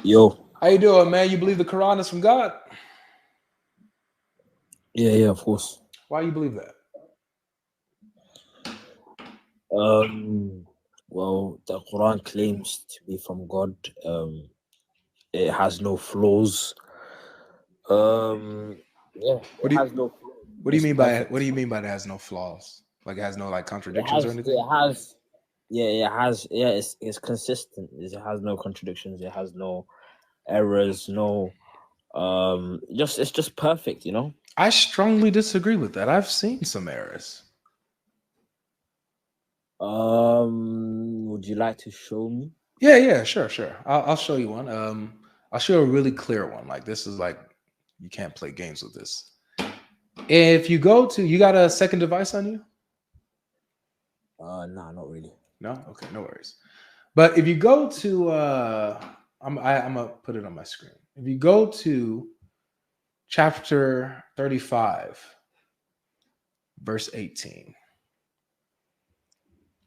Yo. How you doing, man? You believe the Quran is from God? Yeah, of course. Why you believe that? Well, the Quran claims to be from God. It has no flaws. Yeah, it has no flaws. What do you mean by it? What do you mean by it has no flaws? Like it has no like contradictions or anything? It's consistent. It has no contradictions. It has no errors. No, it's just perfect. You know. I strongly disagree with that. I've seen some errors. Would you like to show me? Yeah, sure. I'll show you one. I'll show you a really clear one. Like this is like you can't play games with this. If you go to, you got a second device on you? No, not really. No, okay, no worries. But if you go to, I'm gonna put it on my screen. If you go to chapter 35, verse 18.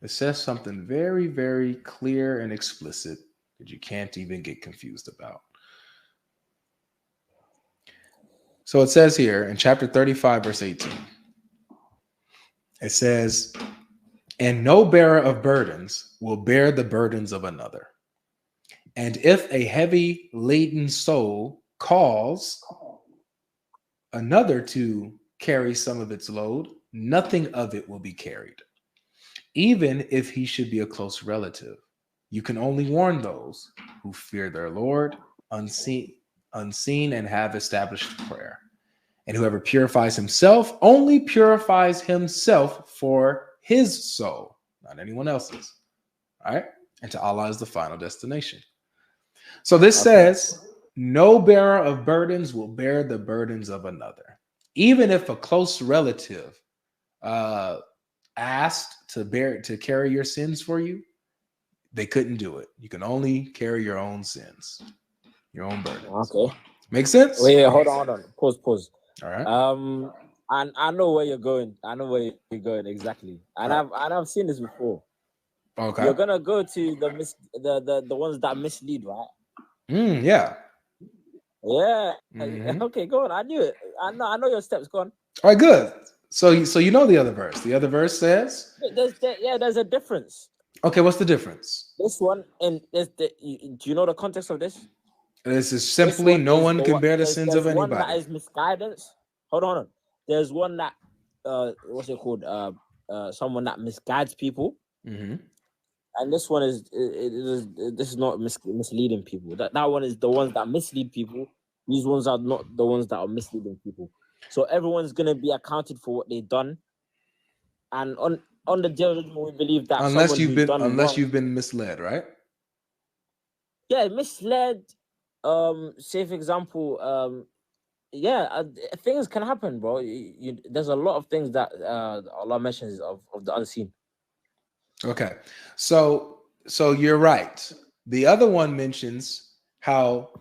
It says something very, very clear and explicit that you can't even get confused about. So it says here in chapter 35, verse 18, it says, "And no bearer of burdens will bear the burdens of another. And if a heavy laden soul calls another to carry some of its load, nothing of it will be carried. Even if he should be a close relative, you can only warn those who fear their Lord, unseen and have established prayer. And whoever purifies himself only purifies himself for his soul, not anyone else's. All right? And to Allah is the final destination." So this says, no bearer of burdens will bear the burdens of another. Even if a close relative asked to carry your sins for you, they couldn't do it. You can only carry your own sins, your own burdens. Okay. Make sense? Wait, hold on. Pause. All right. And I know where you're going. I know where you're going exactly. And I've seen this before. Okay. You're gonna go to the ones that mislead, right? Yeah. Yeah. Mm-hmm. Okay, go on. I knew it. I know your steps. Go on. All right, good. So you know the other verse. The other verse says, there's a difference. Okay, what's the difference? This one and do you know the context of this? This is simply no one can bear the sins of anybody. One that is misguidance. Hold on. There's one that what's it called? Someone that misguides people. Mm-hmm. And this one is this is not misleading people. That one is the ones that mislead people. These ones are not the ones that are misleading people. So everyone's gonna be accounted for what they've done. And on the day of judgment, we believe that unless you've been misled, right? Yeah, misled. Say for example, things can happen, bro. There's a lot of things that Allah mentions of the unseen. Okay, so you're right. The other one mentions how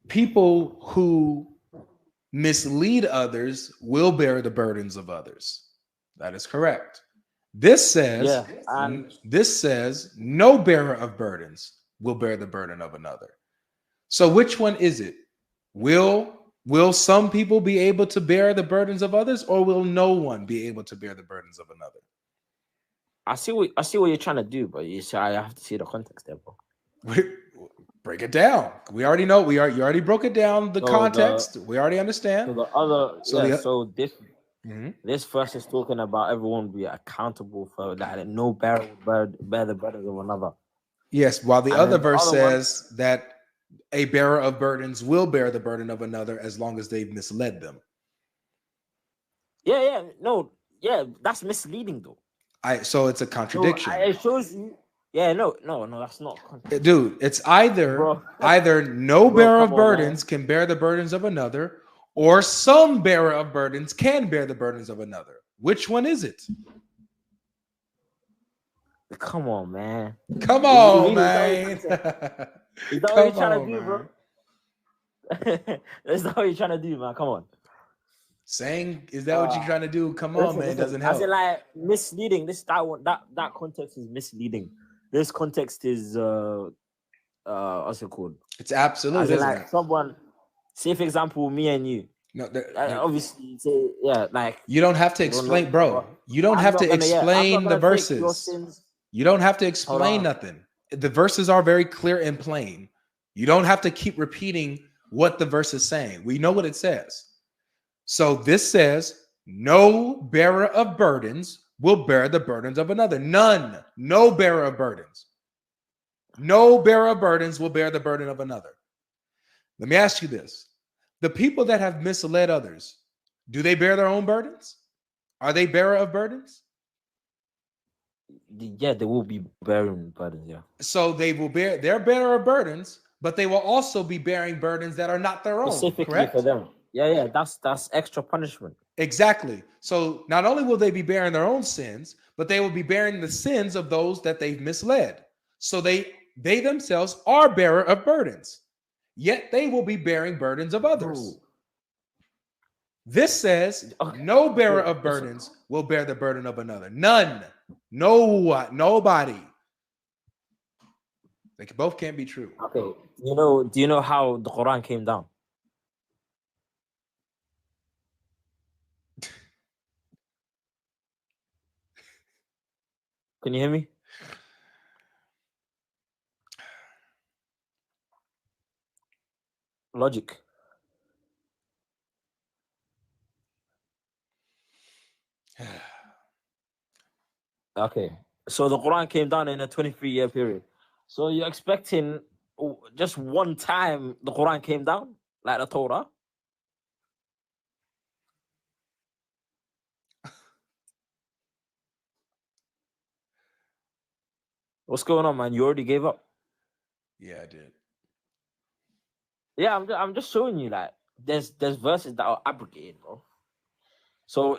people who mislead others will bear the burdens of others. That is correct. This says, no bearer of burdens will bear the burden of another. So which one is it? Will some people be able to bear the burdens of others, or will no one be able to bear the burdens of another? I see what you're trying to do, but you see, I have to see the context there, bro. Break it down. We already know. You already broke it down. The context. We already understand. So the other. This verse is talking about everyone be accountable for that. No bear the burdens of another. Yes, while the other verse says that a bearer of burdens will bear the burden of another as long as they've misled them. That's misleading though. So it's a contradiction. It shows you. Yeah, no, that's not. Dude, it's either no bearer of burdens can bear the burdens of another, or some bearer of burdens can bear the burdens of another. Which one is it? Come on, man. Come on, man. Is that what you're trying to do, bro? Is that what you're trying to do, man? Come on. Is that what you're trying to do? Come on, man. It doesn't help. I said like misleading. That context is misleading. This context is what's it called? It's absolute, As in, isn't like, it? someone, say for example, me and you. No, Obviously, say, yeah, like, you don't have to you don't know, explain, bro. You don't I'm have not to gonna, yeah, I'm not explain the gonna take your verses. sins. You don't have to Hold explain on. nothing. The verses are very clear and plain. You don't have to keep repeating what the verse is saying. We know what it says. So this says, no bearer of burdens will bear the burdens of another. None. No bearer of burdens. No bearer of burdens will bear the burden of another. Let me ask you this. The people that have misled others, do they bear their own burdens? Are they bearer of burdens? Yeah, they will be bearing burdens. Yeah. So they will bear, they're bearer of burdens, but they will also be bearing burdens that are not their own, Specifically correct? for them. Yeah, that's extra punishment. Exactly. So not only will they be bearing their own sins, but they will be bearing the sins of those that they've misled. So they themselves are bearer of burdens, yet they will be bearing burdens of others. Bro. This says Okay. no bearer Okay, of burdens will bear the burden of another. None. No, nobody. They both can't be true. Okay. Do you know how the Quran came down? Can you hear me? Logic. Okay. So the Quran came down in a 23-year period. So you're expecting just one time the Quran came down, like the Torah? What's going on, man? You already gave up? Yeah, I did. Yeah, I'm just showing you, like, there's verses that are abrogated, bro. So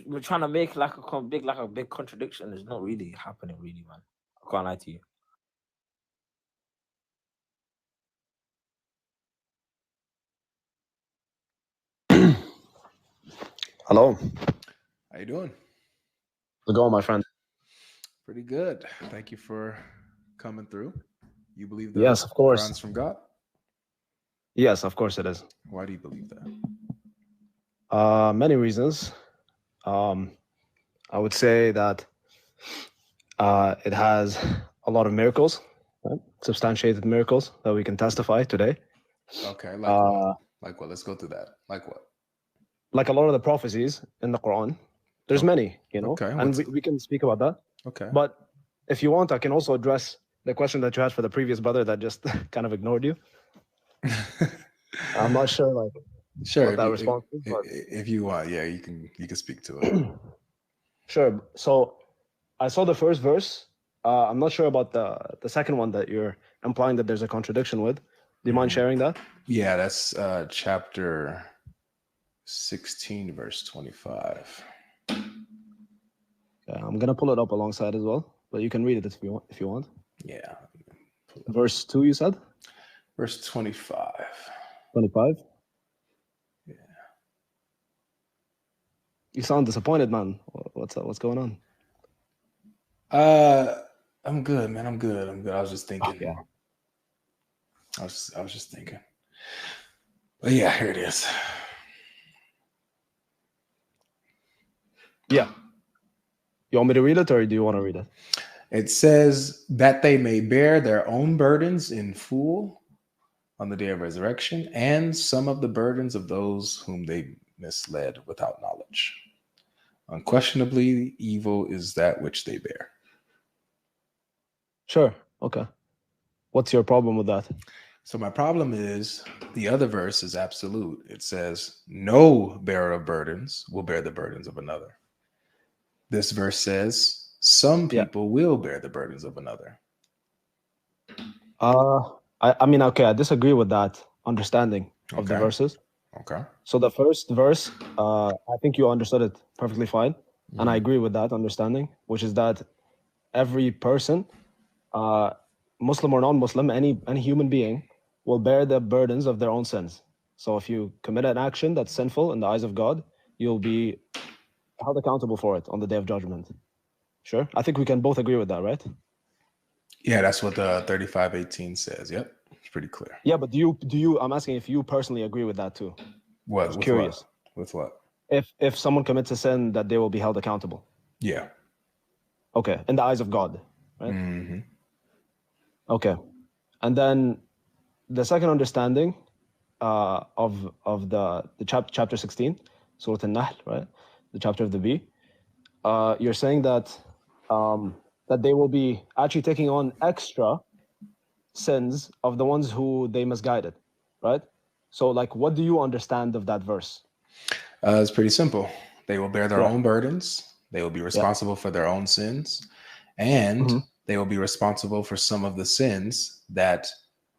we're trying to make like a big contradiction. It's not really happening, really, man. I can't lie to you. Hello. How you doing? How's it going, my friend? Pretty good. Thank you for coming through. You believe the Yes, of course. Quran's from God? Yes, of course it is. Why do you believe that? Many reasons. I would say that it has a lot of miracles, right? Substantiated miracles that we can testify today. Okay, like what? Like what? Let's go through that. Like what? Like a lot of the prophecies in the Quran. There's many, Okay, and we can speak about that. Okay. But if you want, I can also address the question that you had for the previous brother that just kind of ignored you. I'm not sure, like, sure, what that response is, but if you want, yeah, you can speak to it. Sure. So I saw the first verse. I'm not sure about the second one that you're implying that there's a contradiction with. Do you mind sharing that? Yeah, that's chapter 16, verse 25. I'm gonna pull it up alongside as well, but you can read it if you want. Yeah. Verse 2, you said? Verse 25. 25? Yeah. You sound disappointed, man. What's going on? I'm good, man. I'm good. I was just thinking. Yeah. I was just thinking. But yeah, here it is. Yeah. You want me to read it, or do you want to read it? It says that they may bear their own burdens in full on the day of resurrection, and some of the burdens of those whom they misled without knowledge. Unquestionably, evil is that which they bear. Sure. Okay. What's your problem with that? So my problem is the other verse is absolute. It says, no bearer of burdens will bear the burdens of another. This verse says, some people will bear the burdens of another. I mean, okay, I disagree with that understanding of the verses. Okay. So the first verse, I think you understood it perfectly fine. And I agree with that understanding, which is that every person, Muslim or non-Muslim, any human being, will bear the burdens of their own sins. So if you commit an action that's sinful in the eyes of God, you'll be held accountable for it on the day of judgment. Sure? I think we can both agree with that, right? Yeah, that's what the 35:18 says. Yep, it's pretty clear. Yeah, but do you? I'm asking if you personally agree with that too. What? I was With curious. what? With what? If someone commits a sin, that they will be held accountable. Yeah. Okay, in the eyes of God, right? Mm-hmm. Okay, and then the second understanding of the chapter 16, Surah An-Nahl, right? The chapter of the bee. You're saying that that they will be actually taking on extra sins of the ones who they misguided, right? So, like, what do you understand of that verse? It's pretty simple. They will bear their Yeah. own burdens. They will be responsible for their own sins, and they will be responsible for some of the sins that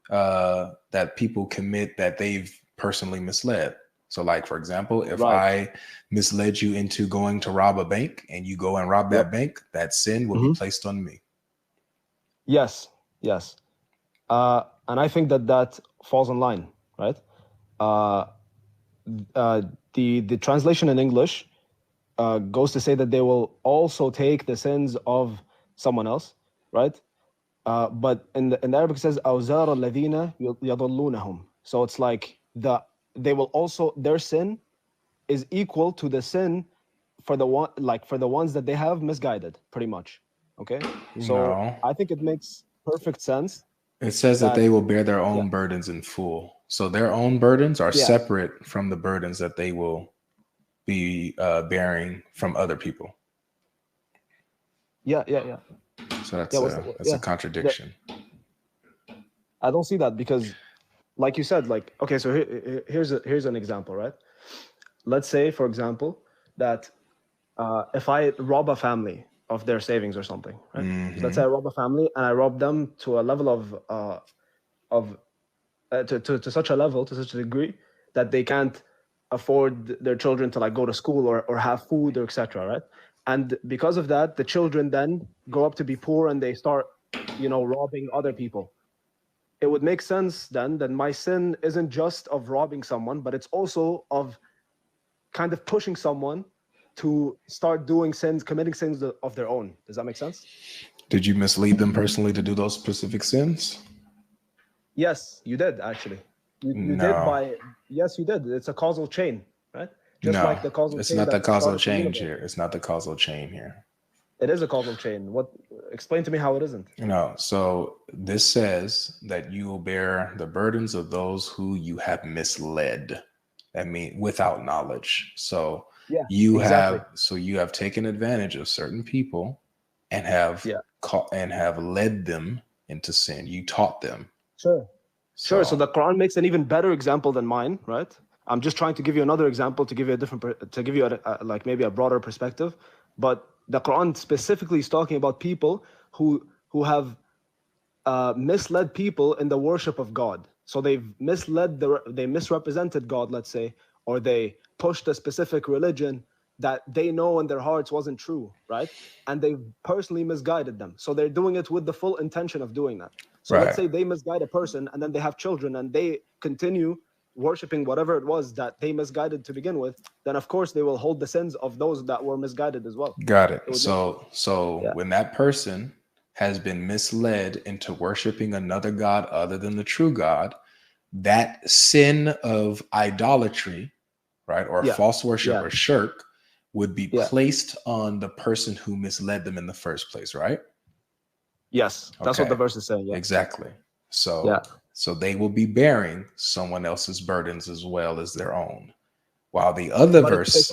that people commit that they've personally misled. So, like for example, if I misled you into going to rob a bank and you go and rob that bank, that sin will be placed on me. Yes, yes. And I think that falls in line, right? The translation in English goes to say that they will also take the sins of someone else, right? But in the Arabic it says أوزار الذين يضلونهم. So it's like they will also, their sin is equal to the sin for the ones that they have misguided, pretty much. Okay, so I think it makes perfect sense. It says that they will bear their own burdens in full. So their own burdens are separate from the burdens that they will be bearing from other people. Yeah. So that's a contradiction. I don't see that because, like you said, like, okay, so here's an example, right? Let's say, for example, that if I rob a family of their savings or something, right? So let's say I rob a family and I rob them to a level to such a level, to such a degree that they can't afford their children to like go to school or have food or etc. Right? And because of that, the children then grow up to be poor and they start, robbing other people. It would make sense then that my sin isn't just of robbing someone, but it's also of kind of pushing someone to start doing sins, committing sins of their own. Does that make sense? Did you mislead them personally to do those specific sins? Yes, you did actually. You did yes, you did. It's a causal chain, right? Just like the causal chain. It's not the causal chain here. It's not the causal chain here. It is a causal chain. Explain to me how it isn't. No. So this says that you will bear the burdens of those who you have misled. I mean, without knowledge. So you have taken advantage of certain people and have led them into sin. You taught them. Sure. So the Quran makes an even better example than mine, right? I'm just trying to give you another example to give you like maybe a broader perspective. But the Quran specifically is talking about people who have misled people in the worship of God. So they've they misrepresented God, let's say, or they pushed a specific religion that they know in their hearts wasn't true, right? And they've personally misguided them. So they're doing it with the full intention of doing that. So let's say they misguide a person and then they have children and they continue worshiping whatever it was that they misguided to begin with, then of course they will hold the sins of those that were misguided as well. Got it. So when that person has been misled into worshiping another God other than the true God, that sin of idolatry, right, or false worship or shirk would be placed on the person who misled them in the first place, right? Yes, that's what the verse is saying. Yeah. Exactly. So they will be bearing someone else's burdens as well as their own. While the other verse says,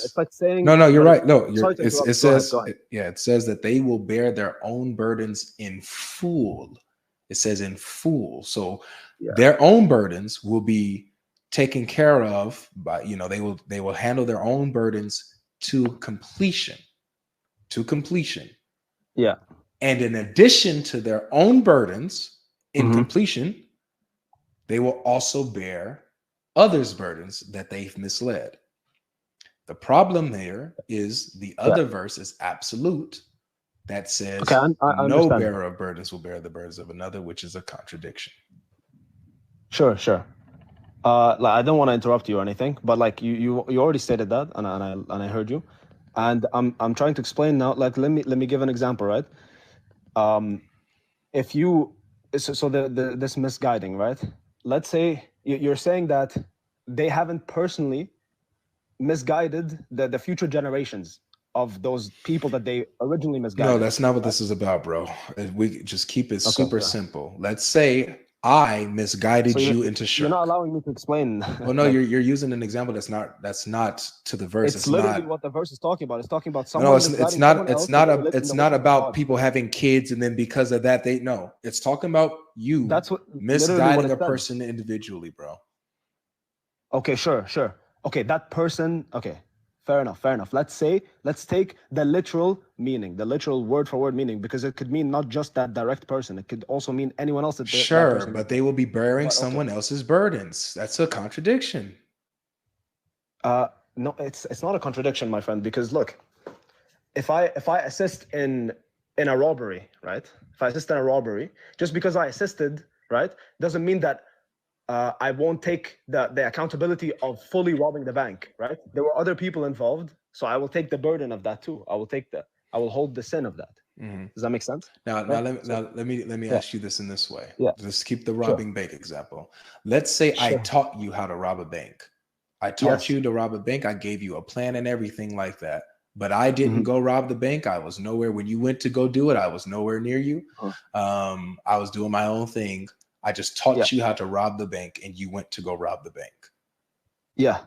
it's like saying, no, you're right. No, it says, it says that they will bear their own burdens in full. It says in full. So their own burdens will be taken care of by, they will handle their own burdens to completion. Yeah. And in addition to their own burdens in completion, they will also bear others' burdens that they've misled. The problem there is the other verse is absolute that says no bearer of burdens will bear the burdens of another, which is a contradiction. Sure. I don't want to interrupt you or anything, but like you already stated that, and I heard you, and I'm trying to explain now. Like let me give an example, right? if you so this misguiding, right? Let's say you're saying that they haven't personally misguided the future generations of those people that they originally misguided. No, that's not what this is about, bro. We just keep it super simple. Let's say I misguided you into You're not shirk. allowing me to explain. Well, no, you're using an example that's not to the verse. It's literally not what the verse is talking about. It's talking about no, someone it's misguiding not someone it's else not and they a live in it's the not wisdom of about God. people having kids and then because of that they no. It's talking about you That's what misguiding a said. person individually, bro. Okay, sure. Okay, that person. Okay, fair enough. Let's take the literal meaning, the literal word for word meaning, because it could mean not just that direct person. It could also mean anyone else that that Sure, person. but they will be bearing But, okay. someone else's burdens. That's a contradiction. No, it's not a contradiction, my friend. Because look, if I assist in a robbery, right? If I assist in a robbery, just because I assisted, right, doesn't mean that I won't take the accountability of fully robbing the bank, right? There were other people involved, so I will take the burden of that too. I will hold the sin of that. Mm-hmm. Does that make sense? Now let me ask you this in this way. Let's keep the robbing bank example. Let's say I taught you how to rob a bank. I taught you to rob a bank. I gave you a plan and everything like that. But I didn't go rob the bank. I was nowhere when you went to go do it. I was nowhere near you. I was doing my own thing. I just taught you how to rob the bank and you went to go rob the bank. Yeah.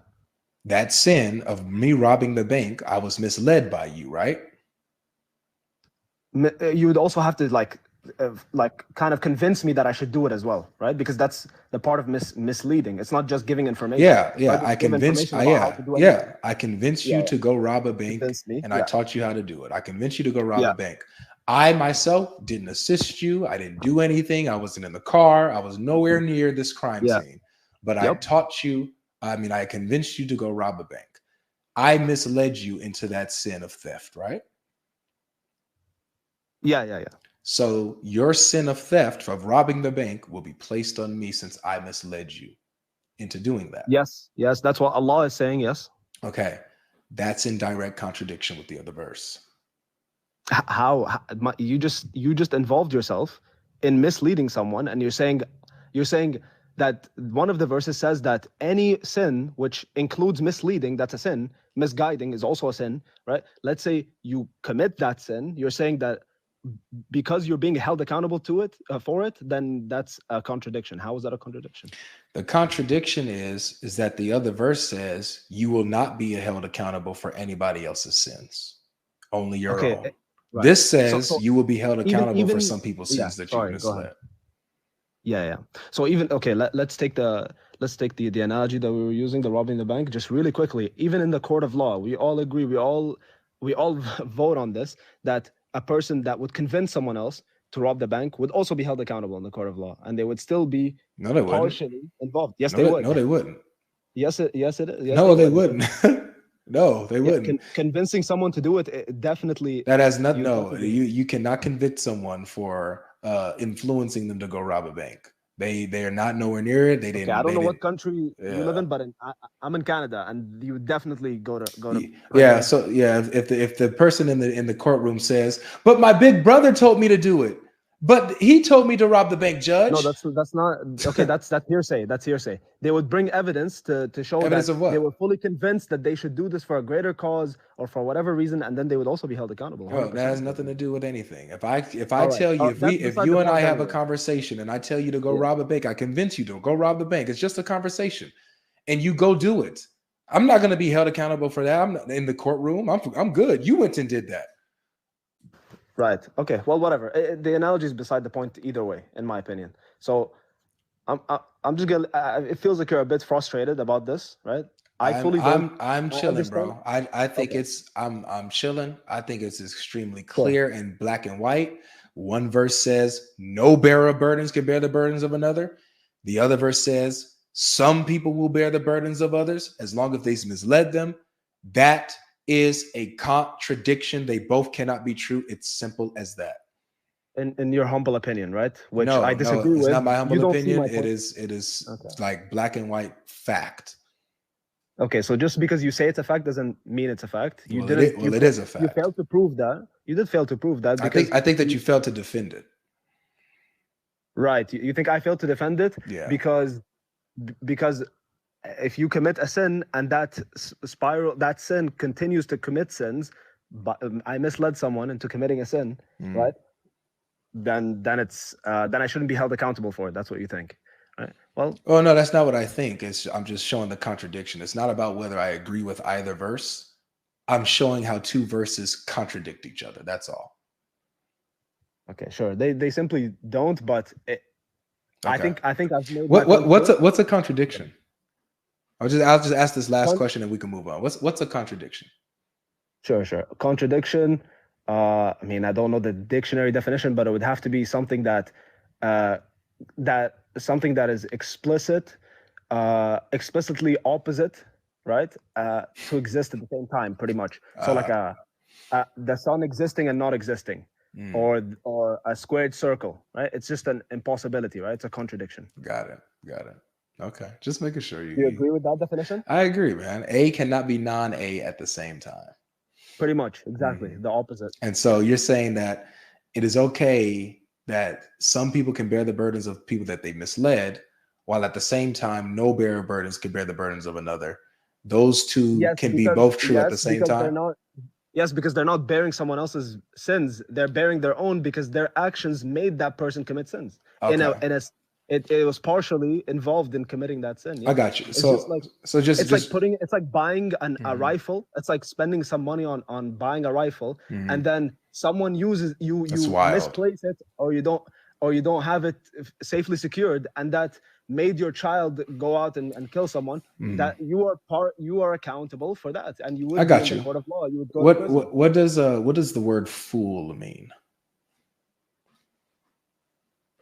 That sin of me robbing the bank, I was misled by you, right? You would also have to like kind of convince me that I should do it as well, right? Because that's the part of misleading. It's not just giving information. Yeah. Right? I convinced. I convinced you to go rob a bank, and I taught you how to do it. I convinced you to go rob a bank. I myself didn't assist you. I didn't do anything. I wasn't in the car. I was nowhere near this crime scene. But I taught you. I convinced you to go rob a bank. I misled you into that sin of theft, right? Yeah. So your sin of theft, of robbing the bank, will be placed on me since I misled you into doing that. Yes. That's what Allah is saying. Yes. Okay. That's in direct contradiction with the other verse. How you just involved yourself in misleading someone, and you're saying that one of the verses says that any sin which includes misleading, that's a sin. Misguiding is also a sin, right? Let's say you commit that sin. You're saying that because you're being held accountable to it for it, then that's a contradiction. How is that a contradiction? The contradiction is that the other verse says you will not be held accountable for anybody else's sins, only your own. Right. This says you will be held accountable for some people's sins that you misled. Yeah. So even let's take the analogy that we were using, the robbing the bank, just really quickly. Even in the court of law, we all agree, we all vote on this, that a person that would convince someone else to rob the bank would also be held accountable in the court of law, and they would still be partially involved. Yes, they would. No, they wouldn't. Yes, it is. Yes, no, they wouldn't. No, they wouldn't. Convincing someone to do it definitely. That has nothing. No, you cannot convict someone for influencing them to go rob a bank. They are not nowhere near it. They didn't. I don't know what country you live in, but I'm in Canada, and you would definitely go to. Yeah. So yeah, if the person in the courtroom says, "But my big brother told me to do it," but he told me to rob the bank, judge. No, that's not okay. That's hearsay. That's hearsay. They would bring evidence to show evidence that of what? They were fully convinced that they should do this for a greater cause or for whatever reason, and then they would also be held accountable. Well, that has nothing to do with anything. If I tell you, if you and I have a conversation and I tell you to go rob a bank, I convince you to go rob the bank. It's just a conversation, and you go do it. I'm not going to be held accountable for that. I'm not in the courtroom. I'm good. You went and did that. Right. Okay. Well, whatever. The analogy is beside the point either way, in my opinion. So, I'm just gonna. It feels like you're a bit frustrated about this, right? I'm chilling, bro. I think I'm chilling. I think it's extremely clear and black and white. One verse says no bearer of burdens can bear the burdens of another. The other verse says some people will bear the burdens of others as long as they misled them. That is a contradiction. They both cannot be true. It's simple as that. In your humble opinion, right? Which I disagree with. It's not my humble opinion. It is like black and white fact. Okay, so just because you say it's a fact doesn't mean it's a fact. You Well, didn't. it is a You fact. failed to prove that. You did fail to prove that because I think that you failed to defend it. right. You think I failed to defend it? Yeah. Because if you commit a sin and that that sin continues to commit sins, but I misled someone into committing a sin, right? Then it's then I shouldn't be held accountable for it. That's what you think, right? Well, oh no, that's not what I think. I'm just showing the contradiction. It's not about whether I agree with either verse. I'm showing how two verses contradict each other. That's all. Okay, sure. They simply don't, but okay. I think I've made what's a contradiction? I'll just ask this last question and we can move on. What's a contradiction? Sure. Contradiction. I mean, I don't know the dictionary definition, but it would have to be something that is explicitly opposite, right? To exist at the same time, pretty much. So like the sun existing and not existing, or a squared circle, right? It's just an impossibility, right? It's a contradiction. Got it. Okay, just making sure you agree with that definition. I agree, man. A cannot be non-A at the same time. Pretty much, exactly the opposite. And so you're saying that it is okay that some people can bear the burdens of people that they misled, while at the same time no bearer of burdens can bear the burdens of another. Those two can be both true at the same time. Yes, because they're not bearing someone else's sins. They're bearing their own because their actions made that person commit sins. Okay. It was partially involved in committing that sin. Yeah? I got you. It's like buying a rifle. It's like spending some money on buying a rifle, and then someone uses you misplace it, or you don't have it safely secured, and that made your child go out and kill someone. That you are accountable for that, and you would. I got you. In the court of law, you would go what does the word fool mean?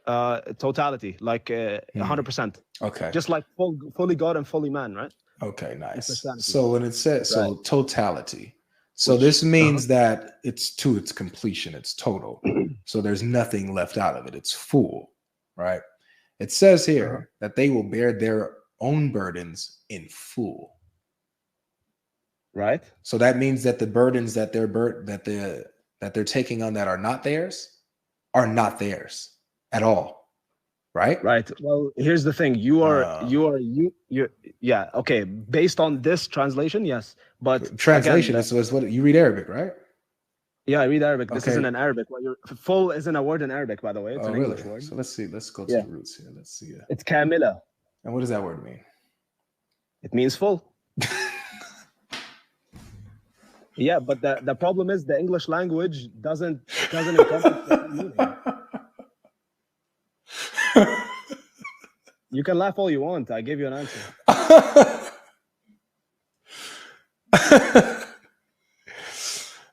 Totality, like 100%. Okay. Just like fully God and fully man, right? Okay, nice. So when it says totality, so this means that it's to its completion, it's total. So there's nothing left out of it. It's full, right? It says here that they will bear their own burdens in full. Right. So that means that the burdens that they're taking on that are not theirs at all, right? Right. Well, here's the thing. Yeah. Okay. Based on this translation, yes. But translation is what you read Arabic, right? Yeah, I read Arabic. This isn't an Arabic. Full isn't a word in Arabic, by the way. It's an English word. So let's see. Let's go to the roots here. Let's see. It's kamila. And what does that word mean? It means full. Yeah, but the problem is the English language doesn't encompass that meaning. You can laugh all you want. I gave you an answer.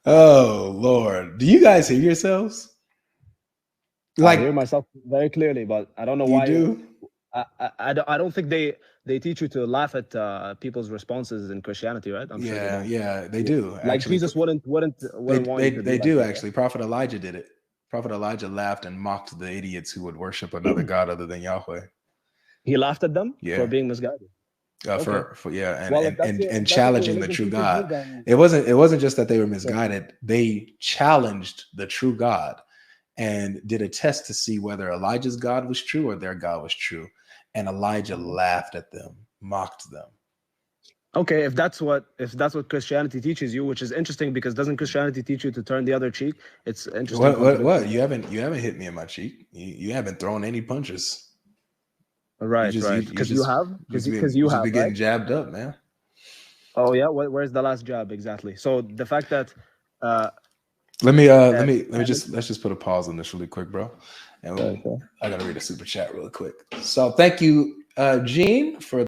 Oh Lord, do you guys hear yourselves? I hear myself very clearly, but I don't know why. You do? I don't think they teach you to laugh at people's responses in Christianity, right? I'm sure they do. Like actually, Jesus wouldn't want you to. They do actually. Prophet Elijah did it. Prophet Elijah laughed and mocked the idiots who would worship another god other than Yahweh. He laughed at them for being misguided. And challenging the true God. It wasn't just that they were misguided. They challenged the true God and did a test to see whether Elijah's God was true or their God was true. And Elijah laughed at them, mocked them. Okay, if that's what Christianity teaches you, which is interesting because doesn't Christianity teach you to turn the other cheek? It's interesting. What? You haven't hit me in my cheek. You haven't thrown any punches. Right. Because you have been getting jabbed up, man. Oh yeah, where's the last jab exactly? So the fact that let's just put a pause on this really quick, bro. And I gotta read a super chat really quick. So thank you, Gene, for